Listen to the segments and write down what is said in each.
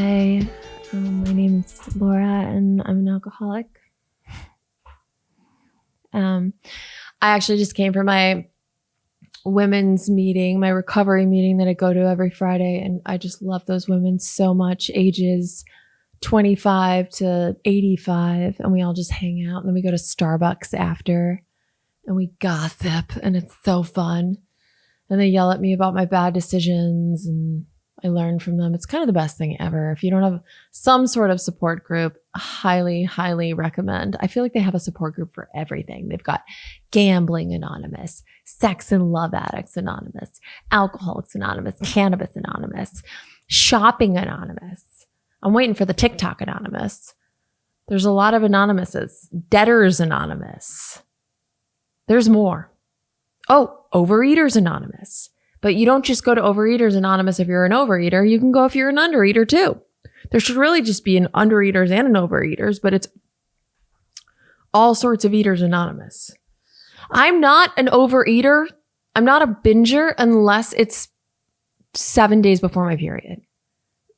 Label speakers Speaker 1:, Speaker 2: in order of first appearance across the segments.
Speaker 1: Hi, my name's Laura and I'm an alcoholic. I actually just came from my women's meeting, my recovery meeting that I go to every Friday. And I just love those women so much, ages 25 to 85. And we all just hang out and then we go to Starbucks after and we gossip and it's so fun. And they yell at me about my bad decisions and I learn from them. It's kind of the best thing ever. If you don't have some sort of support group, highly, highly recommend. I feel like they have a support group for everything. They've got Gambling Anonymous, Sex and Love Addicts Anonymous, Alcoholics Anonymous, Cannabis Anonymous, Shopping Anonymous. I'm waiting for the TikTok Anonymous. There's a lot of Anonymouses. Debtors Anonymous. There's more. Oh, Overeaters Anonymous. But you don't just go to Overeaters Anonymous if you're an overeater. You can go if you're an undereater too. There should really just be an undereaters and an overeaters, but it's all sorts of eaters anonymous. I'm not an overeater. I'm not a binger unless it's 7 days before my period.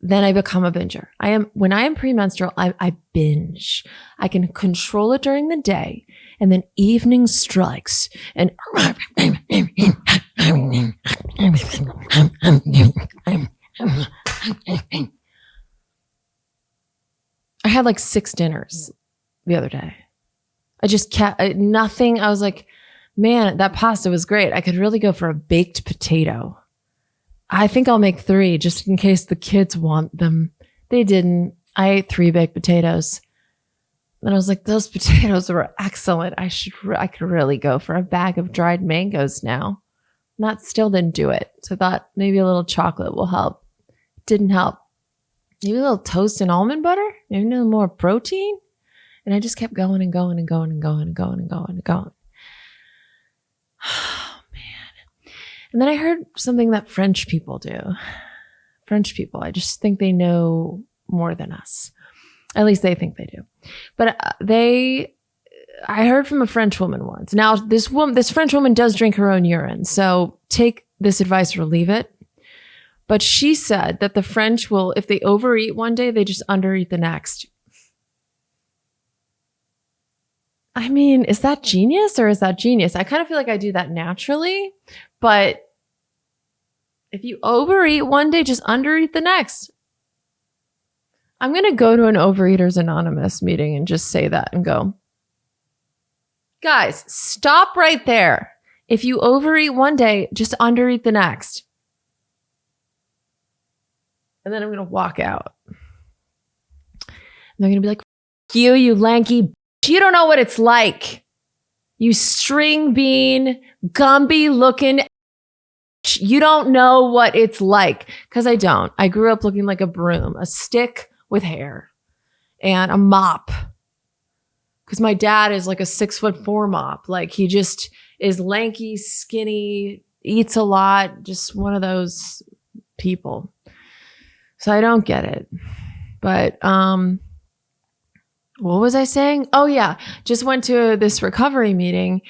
Speaker 1: Then I become a binger. When I am premenstrual, I binge. I can control it during the day and then evening strikes and I had like 6 dinners the other day. I just kept nothing. I was like, man, that pasta was great. I could really go for a baked potato. I think I'll make 3 just in case the kids want them. They didn't. I ate 3 baked potatoes. And I was like, those potatoes were excellent. I could really go for a bag of dried mangoes now. And that still didn't do it. So I thought maybe a little chocolate will help. Didn't help. Maybe a little toast and almond butter. Maybe a little more protein. And I just kept going and going and going and going and going and going and going. Oh, man. And then I heard something that French people do. French people, I just think they know more than us. At least they think they do. But I heard from a French woman once. Now, this French woman does drink her own urine. So take this advice or leave it. But she said that the French will, if they overeat one day, they just undereat the next. I mean, is that genius or is that genius? I kind of feel like I do that naturally. But if you overeat one day, just undereat the next. I'm going to go to an Overeaters Anonymous meeting and just say that and go, guys, stop right there. If you overeat one day, just undereat the next. And then I'm going to walk out. And they're going to be like, you lanky bitch. You don't know what it's like. You string bean, Gumby looking. You don't know what it's like. Because I don't. I grew up looking like a broom, a stick with hair and a mop. Because my dad is like a 6'4" mop. Like he just is lanky, skinny, eats a lot. Just one of those people. So I don't get it. But what was I saying? Oh yeah, just went to this recovery meeting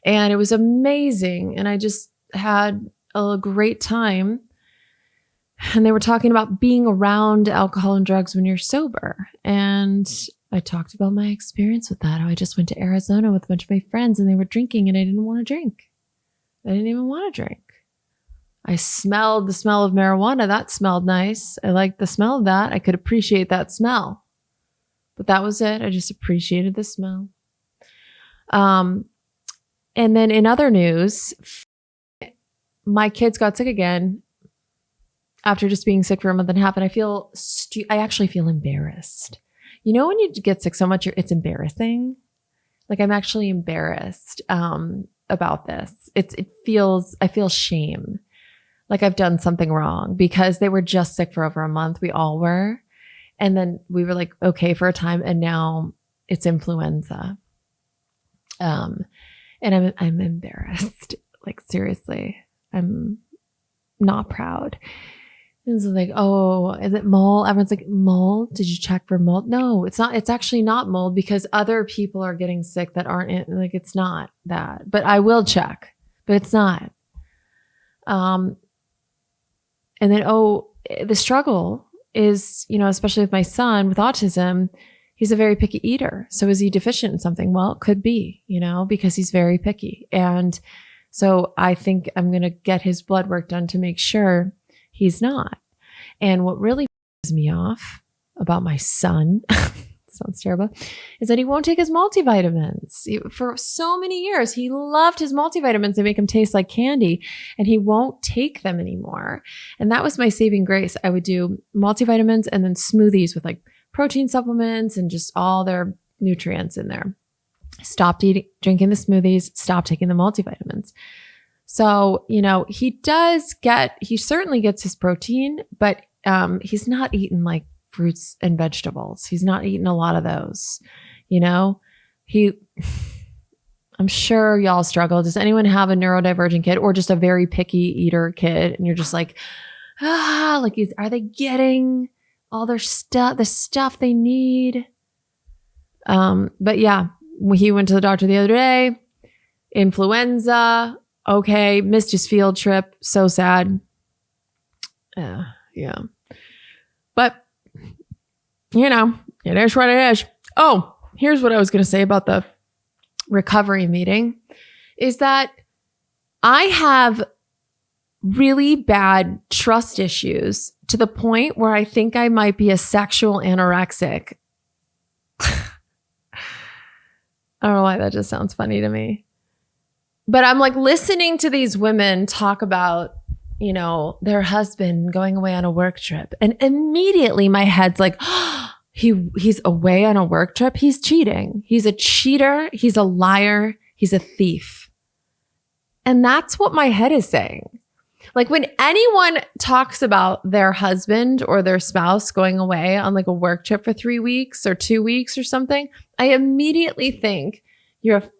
Speaker 1: and it was amazing. And I just had a great time. And they were talking about being around alcohol and drugs when you're sober. And I talked about my experience with that. How I just went to Arizona with a bunch of my friends and they were drinking and I didn't want to drink. I didn't even want to drink. I smelled the smell of marijuana. That smelled nice. I liked the smell of that. I could appreciate that smell. But that was it. I just appreciated the smell. And then in other news, my kids got sick again after just being sick for a month and a half. And I actually feel embarrassed. You know, when you get sick so much, it's embarrassing. Like I'm actually embarrassed about this. I feel shame. Like I've done something wrong because they were just sick for over a month. We all were. And then we were like, okay for a time. And now it's influenza. And I'm embarrassed. Like seriously, I'm not proud. And so like, oh, is it mold? Everyone's like, mold? Did you check for mold? No, it's not. It's actually not mold because other people are getting sick that aren't like, it's not that, but I will check, but it's not. And then, the struggle is, especially with my son with autism, he's a very picky eater. So is he deficient in something? Well, it could be, because he's very picky. And so I think I'm going to get his blood work done to make sure he's not. And what really pisses me off about my son, sounds terrible, is that he won't take his multivitamins. For so many years, he loved his multivitamins. They make him taste like candy, and he won't take them anymore. And that was my saving grace. I would do multivitamins and then smoothies with like protein supplements and just all their nutrients in there. Stopped drinking the smoothies, stopped taking the multivitamins. So, he certainly gets his protein, but he's not eating like fruits and vegetables. He's not eating a lot of those, I'm sure y'all struggle. Does anyone have a neurodivergent kid or just a very picky eater kid? And you're just like, are they getting all their stuff, the stuff they need? But yeah, he went to the doctor the other day, influenza. Okay. Missed his field trip. So sad. Yeah. But it is what it is. Oh, here's what I was going to say about the recovery meeting is that I have really bad trust issues to the point where I think I might be a sexual anorexic. I don't know why that just sounds funny to me. But I'm like listening to these women talk about, their husband going away on a work trip. And immediately my head's like, he's away on a work trip. He's cheating. He's a cheater. He's a liar. He's a thief. And that's what my head is saying. Like when anyone talks about their husband or their spouse going away on like a work trip for 3 weeks or 2 weeks or something, I immediately think you're a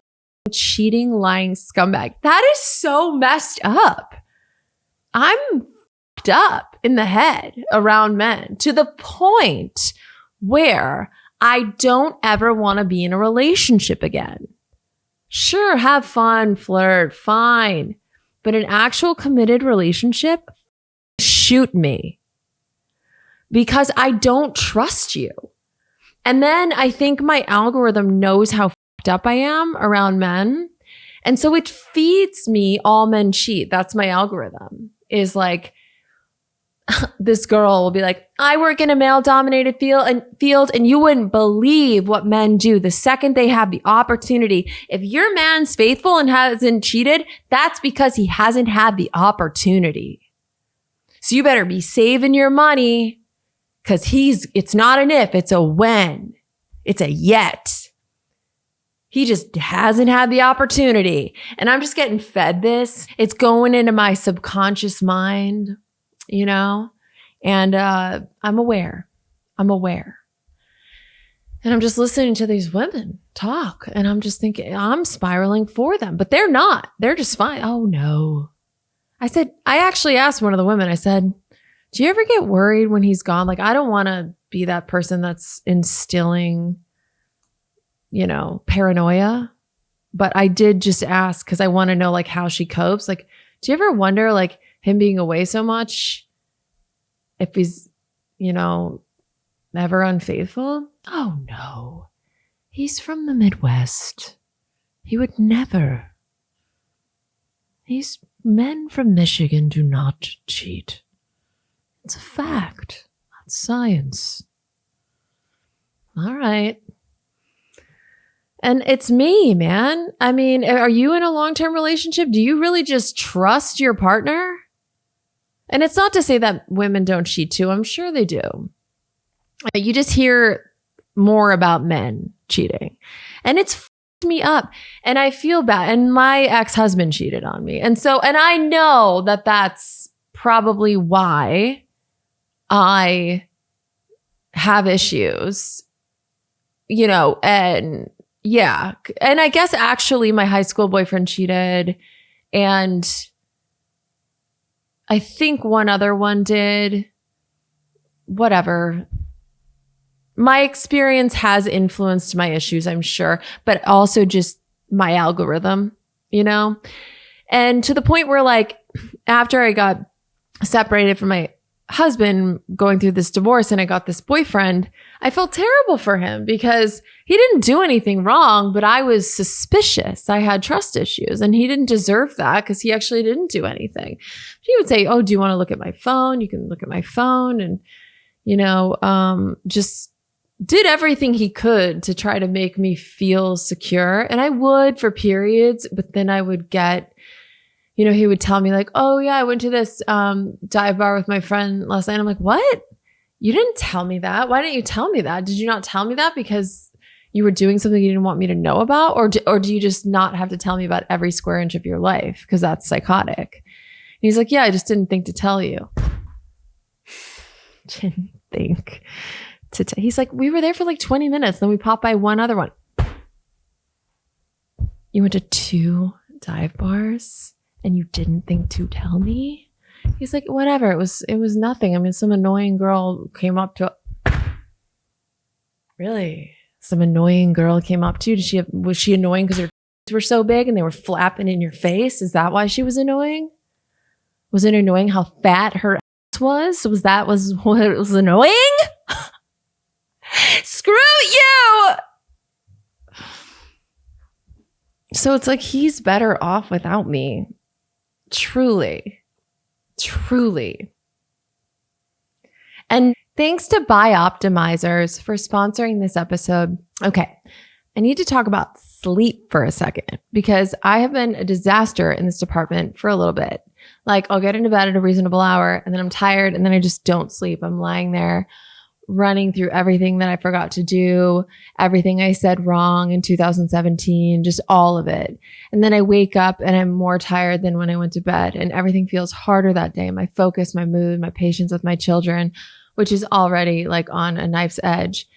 Speaker 1: cheating, lying scumbag. That is so messed up. I'm fucked up in the head around men to the point where I don't ever want to be in a relationship again. Sure, have fun, flirt, fine. But an actual committed relationship, shoot me. Because I don't trust you. And then I think my algorithm knows how fucked up I am around men. And so it feeds me all men cheat. That's my algorithm. Is like, this girl will be like, I work in a male-dominated field, and you wouldn't believe what men do the second they have the opportunity. If your man's faithful and hasn't cheated, that's because he hasn't had the opportunity. So you better be saving your money because it's not an if, it's a when. It's a yet. He just hasn't had the opportunity. And I'm just getting fed this. It's going into my subconscious mind, and I'm aware. And I'm just listening to these women talk, and I'm just thinking, I'm spiraling for them, but they're not. They're just fine. Oh no. I actually asked one of the women, I said, do you ever get worried when he's gone? Like, I don't want to be that person that's instilling paranoia. But I did just ask because I want to know like how she copes. Like, do you ever wonder like him being away so much if he's, never unfaithful? Oh no. He's from the Midwest. He would never. Men from Michigan do not cheat. It's a fact. That's science. All right. And it's me, man. I mean, are you in a long-term relationship? Do you really just trust your partner? And it's not to say that women don't cheat too. I'm sure they do. You just hear more about men cheating. And it's f***ed me up. And I feel bad. And my ex-husband cheated on me. And I know that that's probably why I have issues, and yeah. And I guess actually my high school boyfriend cheated, and I think one other one did. Whatever. My experience has influenced my issues, I'm sure, but also just my algorithm, and to the point where like after I got separated from my husband going through this divorce and I got this boyfriend, I felt terrible for him because he didn't do anything wrong, but I was suspicious. I had trust issues and he didn't deserve that because he actually didn't do anything. He would say, oh, do you want to look at my phone? You can look at my phone. And, just did everything he could to try to make me feel secure. And I would for periods, but then I would get, he would tell me like, oh yeah, I went to this dive bar with my friend last night. I'm like, what? You didn't tell me that. Why didn't you tell me that? Did you not tell me that because you were doing something you didn't want me to know about? Or do you just not have to tell me about every square inch of your life? Because that's psychotic. And he's like, yeah, I just didn't think to tell you. Didn't think to tell. He's like, we were there for like 20 minutes. Then we popped by one other one. You went to 2 dive bars and you didn't think to tell me? He's like, whatever. It was nothing. I mean, some annoying girl came up to. Really? Some annoying girl came up to you? Was she annoying because her were so big and they were flapping in your face? Is that why she was annoying? Was it annoying how fat her ass was? Was what it was annoying? Screw you! So it's like he's better off without me. Truly. And thanks to Bioptimizers for sponsoring this episode. Okay, I need to talk about sleep for a second because I have been a disaster in this department for a little bit. Like I'll get into bed at a reasonable hour and then I'm tired and then I just don't sleep. I'm lying there running through everything that I forgot to do, everything I said wrong in 2017, just all of it. And then I wake up and I'm more tired than when I went to bed and everything feels harder that day. My focus, my mood, my patience with my children, which is already like on a knife's edge.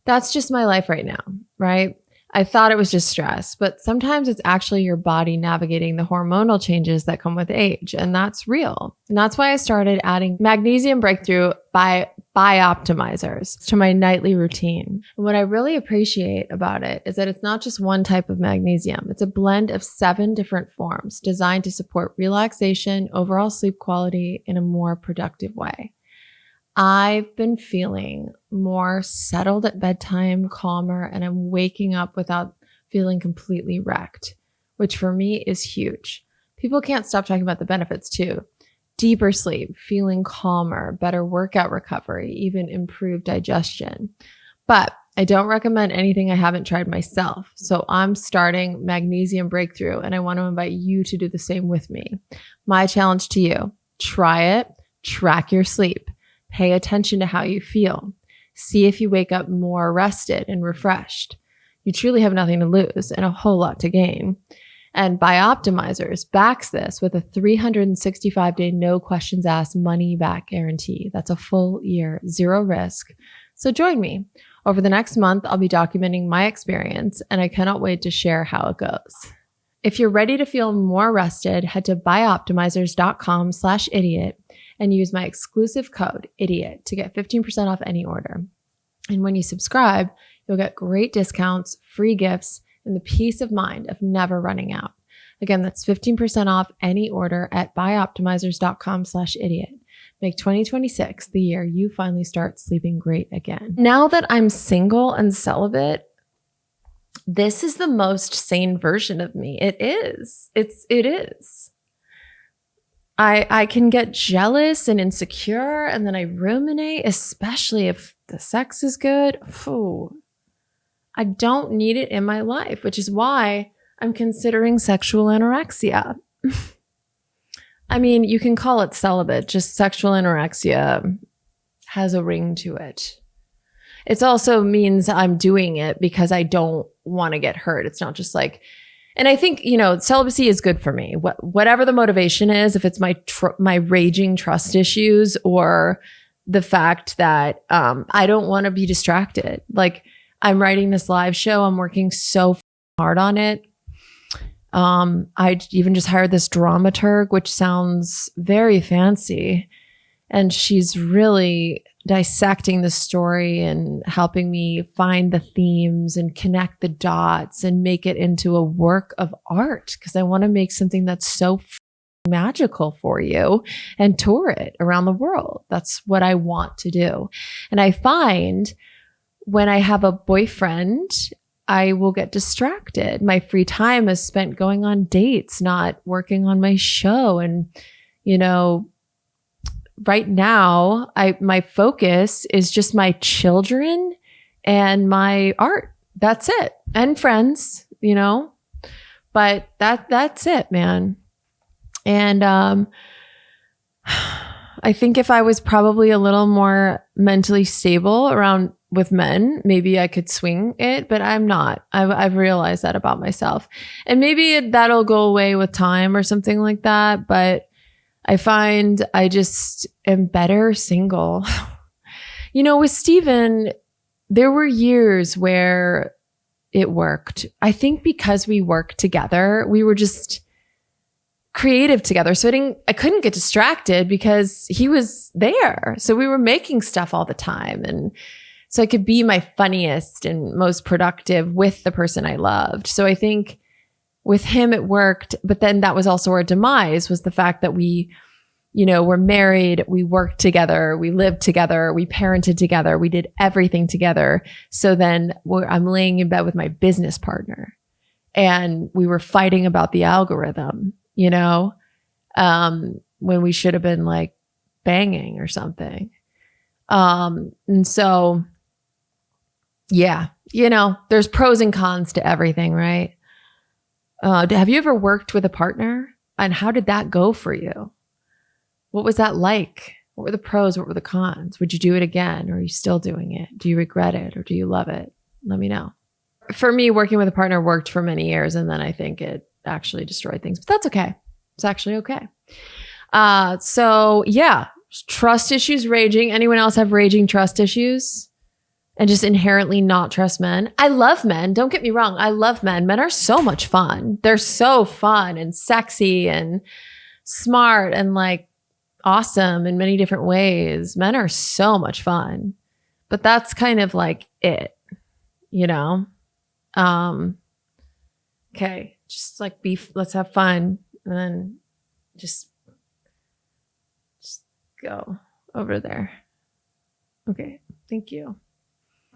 Speaker 1: That's just my life right now, right? I thought it was just stress, but sometimes it's actually your body navigating the hormonal changes that come with age, and that's real. And that's why I started adding Magnesium Breakthrough by Bioptimizers to my nightly routine. And what I really appreciate about it is that it's not just one type of magnesium. It's a blend of 7 different forms designed to support relaxation, overall sleep quality in a more productive way. I've been feeling more settled at bedtime, calmer, and I'm waking up without feeling completely wrecked, which for me is huge. People can't stop talking about the benefits too. Deeper sleep, feeling calmer, better workout recovery, even improved digestion. But I don't recommend anything I haven't tried myself. So I'm starting Magnesium Breakthrough, and I want to invite you to do the same with me. My challenge to you, try it, track your sleep. Pay attention to how you feel. See if you wake up more rested and refreshed. You truly have nothing to lose and a whole lot to gain. And Bioptimizers backs this with a 365-day no questions asked money back guarantee. That's a full year, 0 risk. So join me. Over the next month, I'll be documenting my experience and I cannot wait to share how it goes. If you're ready to feel more rested, head to bioptimizers.com/idiot and use my exclusive code IDIOT to get 15% off any order. And when you subscribe, you'll get great discounts, free gifts, and the peace of mind of never running out. Again, that's 15% off any order at bioptimizers.com/idiot. Make 2026 the year you finally start sleeping great again. Now that I'm single and celibate, this is the most sane version of me. It is. It is. I can get jealous and insecure and then I ruminate, especially if the sex is good. Ooh, I don't need it in my life, which is why I'm considering sexual anorexia. I mean, you can call it celibate, just sexual anorexia has a ring to it. It also means I'm doing it because I don't want to get hurt. It's not just like, and I think, celibacy is good for me. Whatever the motivation is, if it's my raging trust issues or the fact that I don't want to be distracted. Like I'm writing this live show. I'm working so hard on it. I even just hired this dramaturg, which sounds very fancy. And she's really dissecting the story and helping me find the themes and connect the dots and make it into a work of art because I want to make something that's so magical for you and tour it around the world. That's what I want to do. And I find when I have a boyfriend, I will get distracted. My free time is spent going on dates, not working on my show. And, you know, right now, my focus is just my children and my art. That's it. And friends, you know, but that's it, man. And I think if I was probably a little more mentally stable around with men, maybe I could swing it, but I'm not. I've realized that about myself. And maybe that'll go away with time or something like that. But I find I just am better single. You know, with Steven, there were years where it worked. I think because we worked together, we were just creative together. So I couldn't get distracted because he was there. So we were making stuff all the time. And so I could be my funniest and most productive with the person I loved. So I think with him it worked. But then that was also our demise, was the fact that we, you know, we're married, we worked together, we lived together, we parented together, we did everything together. So then I'm laying in bed with my business partner and we were fighting about the algorithm, you know, when we should have been like banging or something. And so, yeah, you know, there's pros and cons to everything, right? Have you ever worked with a partner, and how did that go for you? What was that like? What were the pros? What were the cons? Would you do it again? Or are you still doing it? Do you regret it or do you love it? Let me know. For me, working with a partner worked for many years, and then I think it actually destroyed things, but that's okay. It's actually okay. So yeah, trust issues raging. Anyone else have raging trust issues and just inherently not trust men? I love men. Don't get me wrong. I love men. Men are so much fun. They're so fun and sexy and smart and like awesome in many different ways. Men are so much fun, but that's kind of like it, you know? Okay. Just like let's have fun and then just go over there. Okay. Thank you.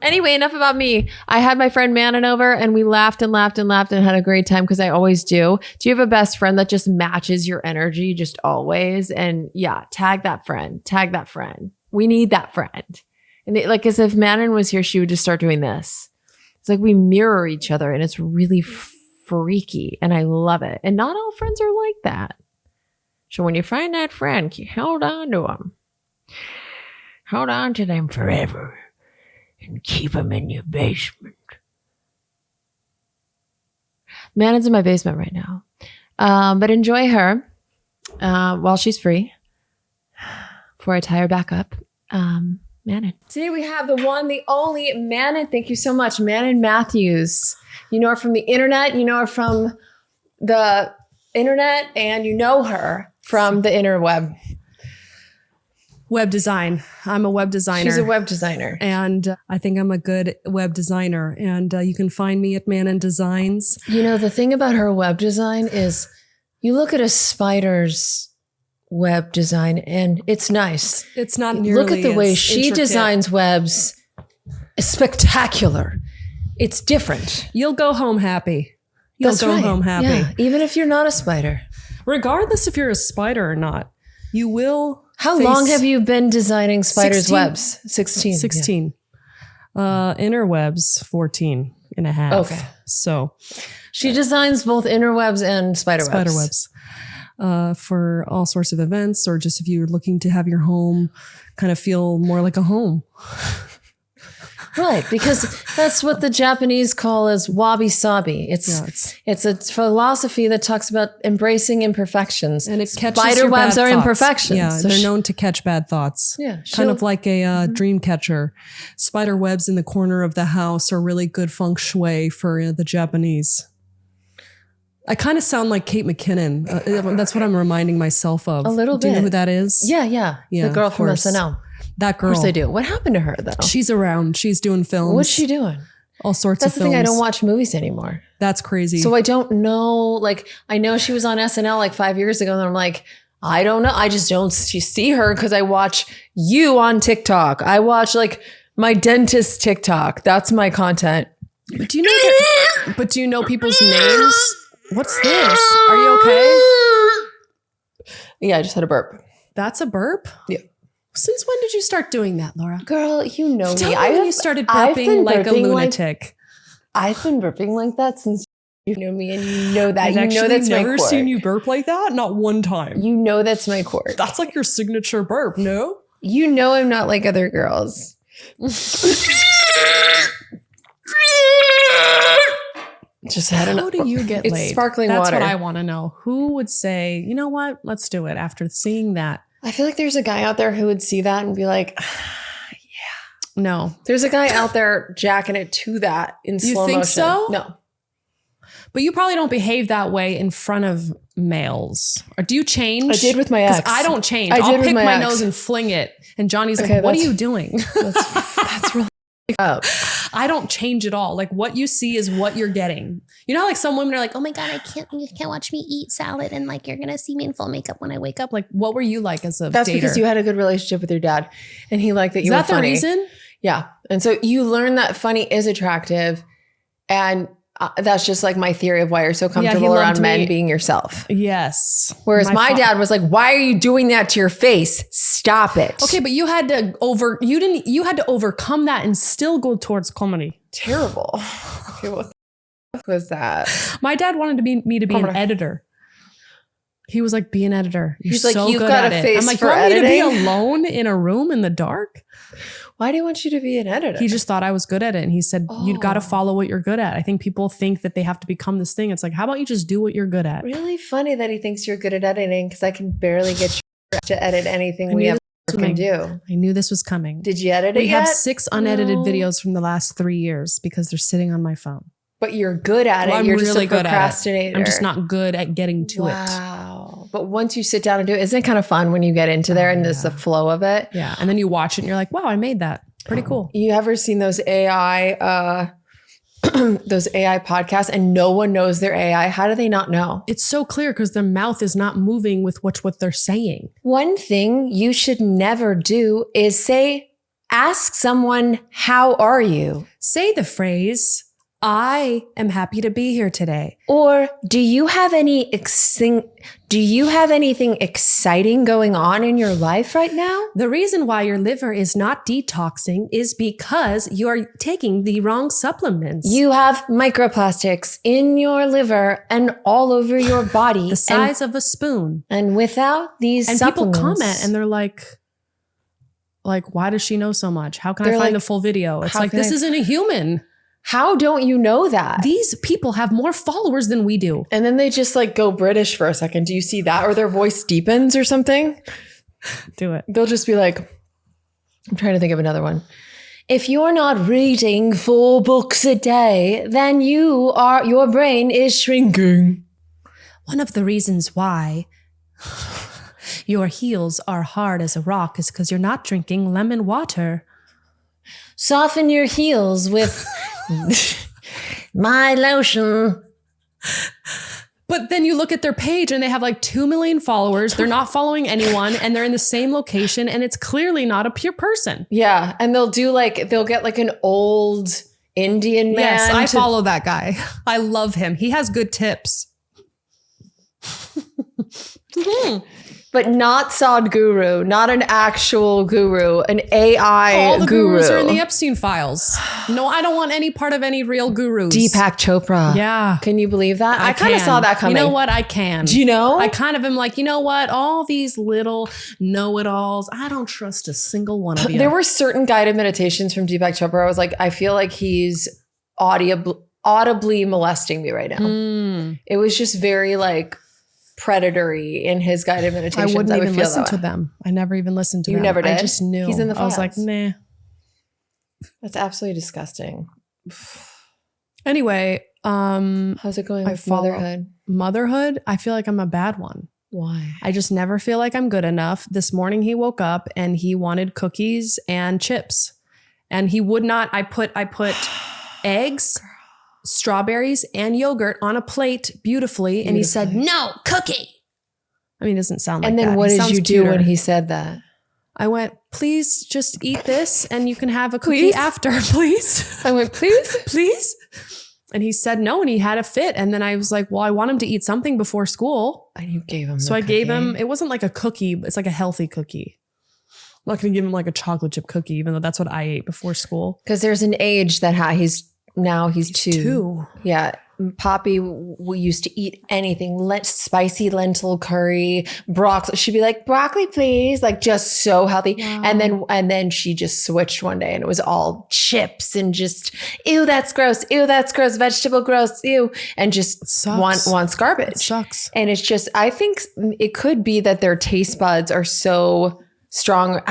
Speaker 1: Anyway, enough about me. I had my friend Manon over and we laughed and laughed and laughed and had a great time because I always do. Do you have a best friend that just matches your energy just always? And yeah, tag that friend. Tag that friend. We need that friend. And like as if Manon was here, she would just start doing this. It's like we mirror each other and it's really freaky and I love it. And not all friends are like that. So when you find that friend, you hold on to them. Hold on to them forever. And keep them in your basement. Manon's in my basement right now. But enjoy her while she's free before I tie her back up. Manon. Today we have the one, the only Manon. Thank you so much. Manon Mathews. You know her from the internet. You know her from the internet. And you know her from the interweb.
Speaker 2: Web design. I'm a web designer.
Speaker 1: She's a web designer.
Speaker 2: And I think I'm a good web designer. And you can find me at Manon Designs.
Speaker 1: You know, the thing about her web design is you look at a spider's web design and it's nice.
Speaker 2: It's not nearly
Speaker 1: look at the way she
Speaker 2: intricate.
Speaker 1: designs webs. It's spectacular. It's different.
Speaker 2: You'll go home happy. You'll go home happy.
Speaker 1: Yeah, even if you're not a spider.
Speaker 2: Regardless if you're a spider or not, you will.
Speaker 1: How long have you been designing spiders' webs? 16.
Speaker 2: 16. Yeah. Interwebs, 14 and a half.
Speaker 1: Okay.
Speaker 2: So
Speaker 1: she designs both interwebs and spider
Speaker 2: webs. For all sorts of events, or just if you're looking to have your home kind of feel more like a home.
Speaker 1: Right, because that's what the Japanese call as wabi-sabi. It's a philosophy that talks about embracing imperfections.
Speaker 2: And it catches
Speaker 1: spider webs are imperfections.
Speaker 2: Yeah, so they're known to catch bad thoughts.
Speaker 1: Yeah,
Speaker 2: kind of like a dream catcher. Spider webs in the corner of the house are really good feng shui for the Japanese. I kind of sound like Kate McKinnon. That's what I'm reminding myself of.
Speaker 1: A little bit.
Speaker 2: Do you know who that is?
Speaker 1: Yeah. The girl from SNL.
Speaker 2: That girl.
Speaker 1: Of course I do. What happened to her, though?
Speaker 2: She's around. She's doing films.
Speaker 1: What's she doing?
Speaker 2: all sorts
Speaker 1: That's
Speaker 2: of
Speaker 1: the
Speaker 2: films.
Speaker 1: thing. I don't watch movies anymore.
Speaker 2: That's crazy.
Speaker 1: So I don't know. Like, I know she was on SNL like 5 years ago, and I'm like, I don't know. I just don't see her because I watch you on TikTok. I watch like my dentist TikTok. That's my content.
Speaker 2: But do you know? But do you know people's names? What's this? Are you okay?
Speaker 1: Yeah, I just had a burp.
Speaker 2: That's a burp?
Speaker 1: Yeah.
Speaker 2: Since when did you start doing that, Laura?
Speaker 1: Girl, you know
Speaker 2: Tell
Speaker 1: me.
Speaker 2: me when you started burping like a lunatic.
Speaker 1: I've been burping like that since you know me, and you know that.
Speaker 2: I've
Speaker 1: You know that's my
Speaker 2: never
Speaker 1: quirk.
Speaker 2: seen you burp like that. Not one time.
Speaker 1: You know that's my quirk.
Speaker 2: That's like your signature burp, no?
Speaker 1: You know I'm not like other girls. Just had
Speaker 2: How do you get
Speaker 1: it's
Speaker 2: laid?
Speaker 1: sparkling
Speaker 2: That's
Speaker 1: water.
Speaker 2: what I want to know. Who would say, you know what? Let's do it after seeing that.
Speaker 1: I feel like there's a guy out there who would see that and be like,
Speaker 2: No.
Speaker 1: there's a guy out there jacking it to that in slow motion.
Speaker 2: You think so?
Speaker 1: No.
Speaker 2: But you probably don't behave that way in front of males. Or do you change?
Speaker 1: I did with my ex.
Speaker 2: Because I don't change.
Speaker 1: I did
Speaker 2: I'll
Speaker 1: with
Speaker 2: pick
Speaker 1: my
Speaker 2: my
Speaker 1: ex.
Speaker 2: nose and fling it. And Johnny's
Speaker 1: Okay,
Speaker 2: like, what are
Speaker 1: that's-
Speaker 2: you doing?
Speaker 1: That's really up.
Speaker 2: I don't change at all. Like what you see is what you're getting. You know how like some women are like, oh my God, you can't watch me eat salad and like you're gonna see me in full makeup when I wake up. Like what were you like as a
Speaker 1: That's
Speaker 2: dater?
Speaker 1: because you had a good relationship with your dad and he liked that you
Speaker 2: Is
Speaker 1: were
Speaker 2: that the
Speaker 1: funny.
Speaker 2: reason?
Speaker 1: Yeah. And so you learn that funny is attractive. And that's just like my theory of why you're so comfortable
Speaker 2: loved
Speaker 1: around men
Speaker 2: me.
Speaker 1: being yourself.
Speaker 2: Yes.
Speaker 1: Whereas my
Speaker 2: fa-
Speaker 1: dad was like, why are you doing that to your face? Stop it.
Speaker 2: Okay, but you had to overcome that and still go towards comedy.
Speaker 1: Terrible. Okay, what the fuck was that?
Speaker 2: My dad wanted me to be an
Speaker 1: Comedy.
Speaker 2: editor. He was like, be an editor. You're
Speaker 1: He's like,
Speaker 2: so
Speaker 1: you've
Speaker 2: good
Speaker 1: got
Speaker 2: at
Speaker 1: a
Speaker 2: it.
Speaker 1: face
Speaker 2: I'm like,
Speaker 1: for
Speaker 2: you want me to be
Speaker 1: editing?
Speaker 2: alone in a room in the dark?
Speaker 1: Why do you want you to be an editor?
Speaker 2: He just thought I was good at it. And he said, you've got to
Speaker 1: Oh.
Speaker 2: follow what you're good at. I think people think that they have to become this thing. It's like, how about you just do what you're good at?
Speaker 1: really funny that he thinks you're good at editing because I can barely get you to edit anything
Speaker 2: I
Speaker 1: we
Speaker 2: knew
Speaker 1: ever
Speaker 2: this was
Speaker 1: can
Speaker 2: coming.
Speaker 1: do.
Speaker 2: I knew this was coming.
Speaker 1: Did you edit it
Speaker 2: We have
Speaker 1: yet?
Speaker 2: 6 unedited
Speaker 1: No.
Speaker 2: videos from the last 3 years because they're sitting on my phone.
Speaker 1: But you're good at
Speaker 2: Well,
Speaker 1: it.
Speaker 2: I'm
Speaker 1: You're just
Speaker 2: really
Speaker 1: a
Speaker 2: good at it.
Speaker 1: procrastinator.
Speaker 2: I'm just not good at getting to it.
Speaker 1: Wow. But once you sit down and do it, isn't it kind of fun when you get into there and there's the flow of it?
Speaker 2: Yeah. And then you watch it and you're like, wow, I made that. Pretty cool.
Speaker 1: You ever seen those AI those AI podcasts and no one knows their AI? How do they not know?
Speaker 2: It's so clear because their mouth is not moving with what they're saying.
Speaker 1: One thing you should never do is ask someone, how are you?
Speaker 2: Say the phrase, I am happy to be here today.
Speaker 1: Or do you have anything exciting going on in your life right now?
Speaker 2: The reason why your liver is not detoxing is because you are taking the wrong supplements.
Speaker 1: You have microplastics in your liver and all over your body.
Speaker 2: the size of a spoon.
Speaker 1: and without these
Speaker 2: And people
Speaker 1: supplements,
Speaker 2: comment and they're like, why does she know so much? How can I
Speaker 1: They're
Speaker 2: find
Speaker 1: like,
Speaker 2: the full video? It's
Speaker 1: how
Speaker 2: like,
Speaker 1: can
Speaker 2: this
Speaker 1: I-
Speaker 2: isn't a human.
Speaker 1: how don't you know that?
Speaker 2: These people have more followers than we do.
Speaker 1: And then they just like go British for a second. Do you see that? Or their voice deepens or something?
Speaker 2: Do it.
Speaker 1: They'll just be like, I'm trying to think of another one. If you're not reading 4 books a day, then your brain is shrinking.
Speaker 2: One of the reasons why your heels are hard as a rock is because you're not drinking lemon water.
Speaker 1: Soften your heels with my lotion.
Speaker 2: But then you look at their page and they have like 2 million followers. They're not following anyone and they're in the same location and it's clearly not a pure person.
Speaker 1: Yeah. And they'll get like an old Indian man.
Speaker 2: Yes, I follow that guy. I love him. He has good tips.
Speaker 1: But not Sadhguru, not an actual guru, an AI
Speaker 2: All the
Speaker 1: guru.
Speaker 2: gurus are in the Epstein files. No, I don't want any part of any real gurus.
Speaker 1: Deepak Chopra.
Speaker 2: Yeah.
Speaker 1: Can you believe that? I kind of
Speaker 2: can.
Speaker 1: saw that coming.
Speaker 2: You know what? I can.
Speaker 1: Do you know?
Speaker 2: I kind of am like, you know what? All these little know-it-alls, I don't trust a single one of you.
Speaker 1: There were certain guided meditations from Deepak Chopra. I was like, I feel like he's audibly molesting me right now.
Speaker 2: Mm.
Speaker 1: It was just very like predatory in his guided
Speaker 2: I
Speaker 1: meditations.
Speaker 2: wouldn't even
Speaker 1: feel
Speaker 2: listen
Speaker 1: that
Speaker 2: to
Speaker 1: way.
Speaker 2: them. I never even listened to
Speaker 1: You
Speaker 2: them.
Speaker 1: never
Speaker 2: I
Speaker 1: did?
Speaker 2: just knew.
Speaker 1: He's in the
Speaker 2: I was like,
Speaker 1: files.
Speaker 2: nah.
Speaker 1: That's absolutely disgusting.
Speaker 2: Anyway,
Speaker 1: How's it going
Speaker 2: I
Speaker 1: with
Speaker 2: follow-
Speaker 1: motherhood?
Speaker 2: motherhood, I feel like I'm a bad one.
Speaker 1: Why?
Speaker 2: I just never feel like I'm good enough. This morning he woke up and he wanted cookies and chips. And he would not, I put eggs, strawberries, and yogurt on a plate beautifully. And he said, no, cookie. I mean, it doesn't sound like that.
Speaker 1: And then what did you do when he said that?
Speaker 2: I went, please just eat this and you can have a cookie after, please.
Speaker 1: I went, please?
Speaker 2: Please? And he said no, and he had a fit. And then I was like, well, I want him to eat something before school.
Speaker 1: And you gave him
Speaker 2: So I gave him, it wasn't like a cookie, but it's like a healthy cookie. I'm not going to give him like a chocolate chip cookie, even though that's what I ate before school.
Speaker 1: Because there's an age that he's two.
Speaker 2: 2.
Speaker 1: Yeah. Poppy we used to eat anything, spicy lentil curry, broccoli. She'd be like, broccoli, please. Like just so healthy. Wow. And then she just switched one day and it was all chips and just, ew, that's gross. Ew, that's gross. Vegetable gross. Ew. And just wants garbage.
Speaker 2: It sucks.
Speaker 1: And it's just, I think it could be that their taste buds are so strong.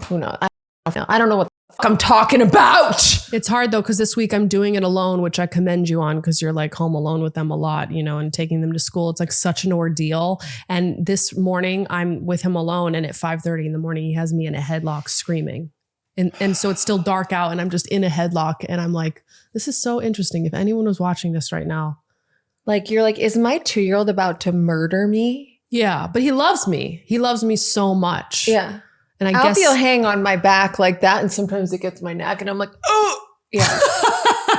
Speaker 1: Who knows? I don't know what the fuck I'm talking about.
Speaker 2: It's hard though, because this week I'm doing it alone, which I commend you on because you're like home alone with them a lot, and taking them to school. It's like such an ordeal. And this morning I'm with him alone, and at 5:30 in the morning, he has me in a headlock screaming. And so it's still dark out and I'm just in a headlock and I'm like, this is so interesting. If anyone was watching this right now.
Speaker 1: Like, you're like, is my 2-year-old about to murder me?
Speaker 2: Yeah, but he loves me. He loves me so much.
Speaker 1: Yeah.
Speaker 2: And
Speaker 1: I'll feel hang on my back like that. And sometimes it gets my neck and I'm like, oh, yeah.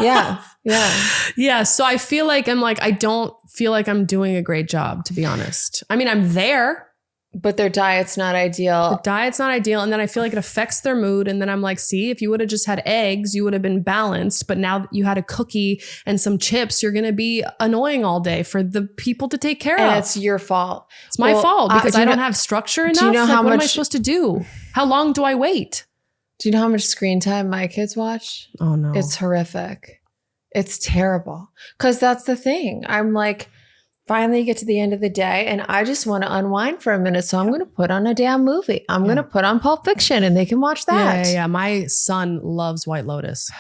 Speaker 1: Yeah. Yeah.
Speaker 2: Yeah. So I feel like I don't feel like I'm doing a great job, to be honest. I mean, I'm there.
Speaker 1: But their diet's not ideal.
Speaker 2: The diet's not ideal. And then I feel like it affects their mood. And then I'm like, see, if you would have just had eggs, you would have been balanced. But now that you had a cookie and some chips, you're going to be annoying all day for the people to take care of.
Speaker 1: And it's your fault.
Speaker 2: It's my fault because I don't have structure enough.
Speaker 1: Do you know how much,
Speaker 2: what am I supposed to do? How long do I wait?
Speaker 1: Do you know how much screen time my kids watch?
Speaker 2: Oh, no.
Speaker 1: It's horrific. It's terrible. Because that's the thing. I'm like, finally get to the end of the day and I just want to unwind for a minute. So I'm going to put on a damn movie. I'm going to put on Pulp Fiction and they can watch that.
Speaker 2: Yeah. My son loves White Lotus.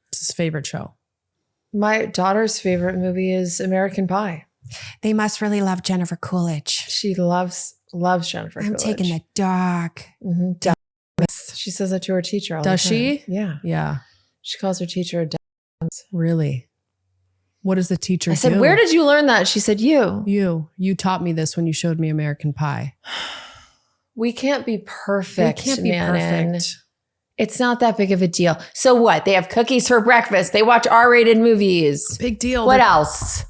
Speaker 2: It's his favorite show.
Speaker 1: My daughter's favorite movie is American Pie.
Speaker 3: They must really love Jennifer Coolidge.
Speaker 1: She loves Jennifer Coolidge.
Speaker 3: I'm taking the dark.
Speaker 1: Mm-hmm. She says that to her teacher all
Speaker 2: Does
Speaker 1: the time.
Speaker 2: She?
Speaker 1: Yeah.
Speaker 2: Yeah.
Speaker 1: She calls her teacher a
Speaker 2: Really? What does the teacher do?
Speaker 1: I said, where did you learn that? She said, you.
Speaker 2: You taught me this when you showed me American Pie.
Speaker 1: We can't be perfect,
Speaker 2: We can't be
Speaker 1: Manon.
Speaker 2: perfect.
Speaker 1: It's not that big of a deal. So what? They have cookies for breakfast. They watch R-rated movies.
Speaker 2: Big deal.
Speaker 1: What else?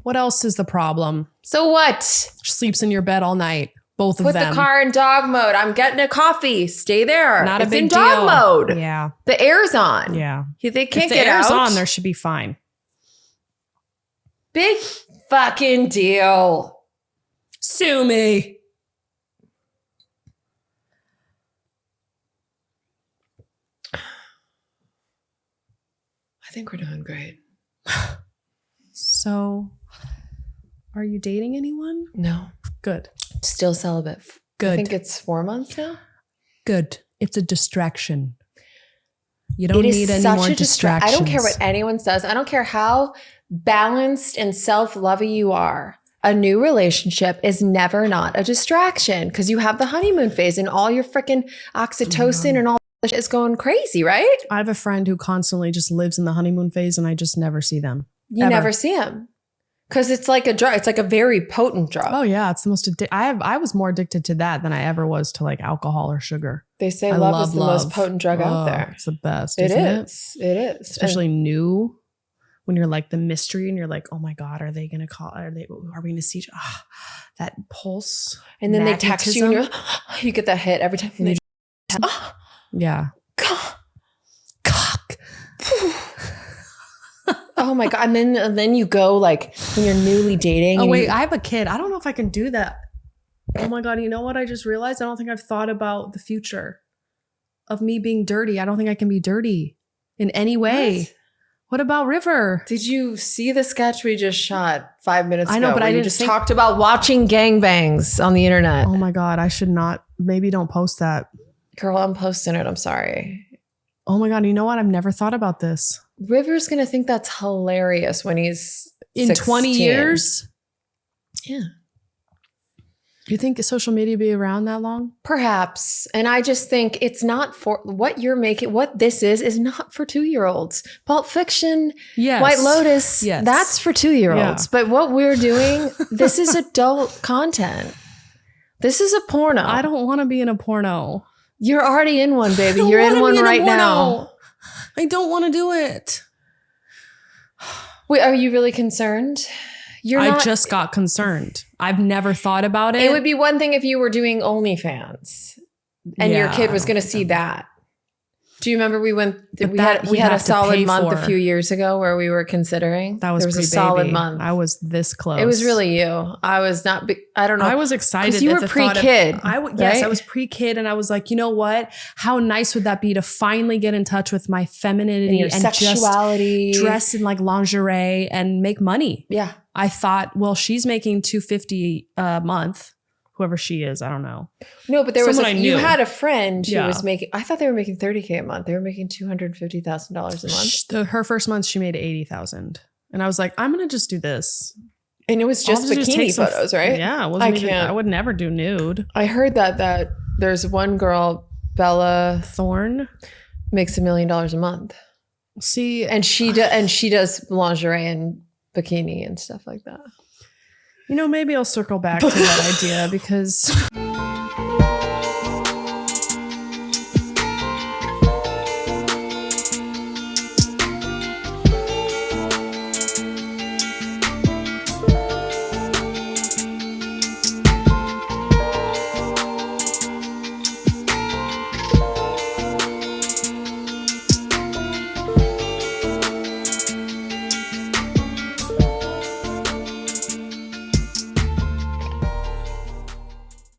Speaker 2: What else is the problem?
Speaker 1: So what?
Speaker 2: Sleeps in your bed all night. Both of them.
Speaker 1: Put the car in dog mode. I'm getting a coffee. Stay there.
Speaker 2: Not
Speaker 1: it's
Speaker 2: a big
Speaker 1: in
Speaker 2: deal.
Speaker 1: dog mode.
Speaker 2: Yeah.
Speaker 1: The air's on.
Speaker 2: Yeah.
Speaker 1: They can't
Speaker 2: if the
Speaker 1: get
Speaker 2: air's
Speaker 1: out.
Speaker 2: on, there should be fine.
Speaker 1: Big fucking deal.
Speaker 2: Sue me.
Speaker 1: I think we're doing great.
Speaker 2: So, are you dating anyone?
Speaker 1: No.
Speaker 2: Good.
Speaker 1: Still celibate.
Speaker 2: Good.
Speaker 1: I think it's 4 months now.
Speaker 2: Good. It's a distraction. You don't need any more distractions.
Speaker 1: I don't care what anyone says. I don't care how balanced and self-loving you are. A new relationship is never not a distraction because you have the honeymoon phase and all your freaking oxytocin and all that shit is going crazy, right?
Speaker 2: I have a friend who constantly just lives in the honeymoon phase and I just never see them.
Speaker 1: You never see them because it's like a drug. It's like a very potent drug.
Speaker 2: Oh yeah, it's the most I was more addicted to that than I ever was to like alcohol or sugar.
Speaker 1: They say love is the most potent drug out there.
Speaker 2: It's the best.
Speaker 1: It
Speaker 2: isn't
Speaker 1: is. It is.
Speaker 2: Especially new. When you're like the mystery and you're like, oh my God, are we going to see that pulse?
Speaker 1: And then they text you and you get that hit every time.
Speaker 2: Yeah.
Speaker 1: Cock. Oh my God. And then you go like when you're newly dating.
Speaker 2: Oh wait, I have a kid. I don't know if I can do that. Oh my God. You know what I just realized? I don't think I've thought about the future of me being dirty. I don't think I can be dirty in any way. What about River?
Speaker 1: Did you see the sketch we just shot 5 minutes ago?
Speaker 2: I know, but I didn't
Speaker 1: just talked about watching gangbangs on the internet.
Speaker 2: Oh my God, I should not. Maybe don't post that.
Speaker 1: Girl, I'm posting it. I'm sorry.
Speaker 2: Oh my God, you know what? I've never thought about this.
Speaker 1: River's going to think that's hilarious when he's
Speaker 2: in
Speaker 1: 16.
Speaker 2: 20 years.
Speaker 1: Yeah.
Speaker 2: You think social media be around that long?
Speaker 1: Perhaps. And I just think it's not for what you're making. What this is not for 2-year-olds. Pulp Fiction,
Speaker 2: Yes.
Speaker 1: White Lotus,
Speaker 2: Yes.
Speaker 1: that's for 2-year-olds.
Speaker 2: Yeah.
Speaker 1: But what we're doing, this is adult content. This is a porno.
Speaker 2: I don't want to be in a porno.
Speaker 1: You're already in one, baby.
Speaker 2: I don't
Speaker 1: You're in
Speaker 2: wanna
Speaker 1: one
Speaker 2: be a
Speaker 1: right
Speaker 2: porno.
Speaker 1: now.
Speaker 2: I don't want to do it.
Speaker 1: Wait, are you really concerned?
Speaker 2: I just got concerned. I've never thought about it.
Speaker 1: It would be one thing if you were doing OnlyFans and your kid was going to see that. Do you remember we had a solid month a few years ago where we were considering?
Speaker 2: That was
Speaker 1: there was a solid month.
Speaker 2: I was this close.
Speaker 1: It was really you. I was not. I don't know.
Speaker 2: I was excited.
Speaker 1: 'Cause you were pre-kid.
Speaker 2: Yes, I was pre-kid, and I was like, you know what? How nice would that be to finally get in touch with my femininity
Speaker 1: and sexuality,
Speaker 2: just dress in like lingerie and make money?
Speaker 1: Yeah.
Speaker 2: I thought, well, she's making $250 a month. Whoever she is, I don't know.
Speaker 1: No, but there
Speaker 2: Someone I knew.
Speaker 1: you had a friend who
Speaker 2: Yeah.
Speaker 1: was making. I thought they were making $30K a month. They were making $250,000 a month,
Speaker 2: Her first month, she made $80,000, and I was like, I'm gonna just do this.
Speaker 1: and it was just
Speaker 2: I'll just
Speaker 1: bikini
Speaker 2: take some-
Speaker 1: photos, right?
Speaker 2: Yeah, it
Speaker 1: I
Speaker 2: wasn't even,
Speaker 1: can't.
Speaker 2: I would never do nude.
Speaker 1: I heard that there's one girl, Bella,
Speaker 2: Thorne.
Speaker 1: makes $1 million a month,
Speaker 2: See,
Speaker 1: and she does lingerie and bikini and stuff like that.
Speaker 2: you know, maybe I'll circle back to that idea because